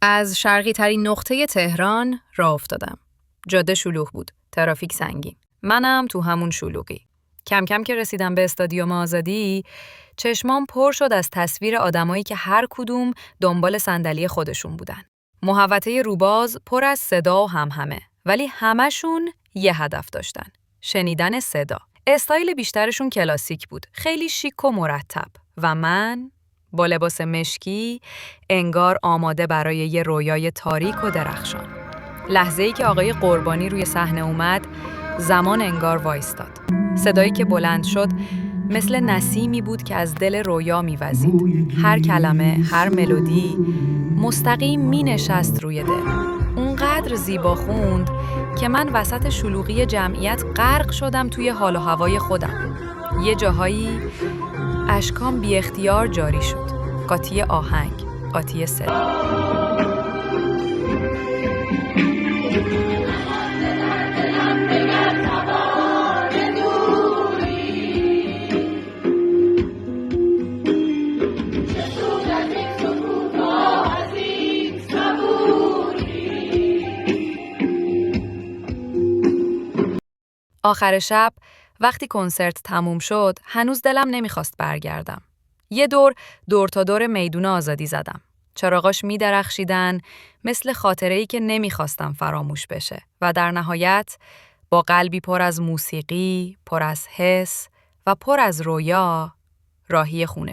از شرقی ترین نقطه تهران راه افتادم. جاده شلوغ بود، ترافیک سنگین. منم تو همون شلوغی. کم کم که رسیدم به استادیوم آزادی، چشمام پر شد از تصویر آدمایی که هر کدوم دنبال صندلی خودشون بودن. محوطه روباز پر از صدا و همهمه، ولی همشون یه هدف داشتن: شنیدن صدا. استایل بیشترشون کلاسیک بود، خیلی شیک و مرتب. و من با لباس مشکی، انگار آماده برای یه رویای تاریک و درخشان. لحظه‌ای که آقای قربانی روی صحنه اومد، زمان انگار وایستاد. صدایی که بلند شد مثل نسیمی بود که از دل رویا می‌وزید. هر کلمه، هر ملودی مستقیم می‌نشست روی دل. اونقدر زیبا خوند که من وسط شلوغی جمعیت غرق شدم توی حال و هوای خودم. یه جاهایی اشکام بی اختیار جاری شد. قاطی آهنگ، قاطی صدا. آخر شب وقتی کنسرت تموم شد، هنوز دلم نمیخواست برگردم. یه دور تا دور میدون آزادی زدم. چراغاش میدرخشیدن مثل خاطره‌ای که نمیخواستم فراموش بشه. و در نهایت با قلبی پر از موسیقی، پر از حس و پر از رویا، راهی خونه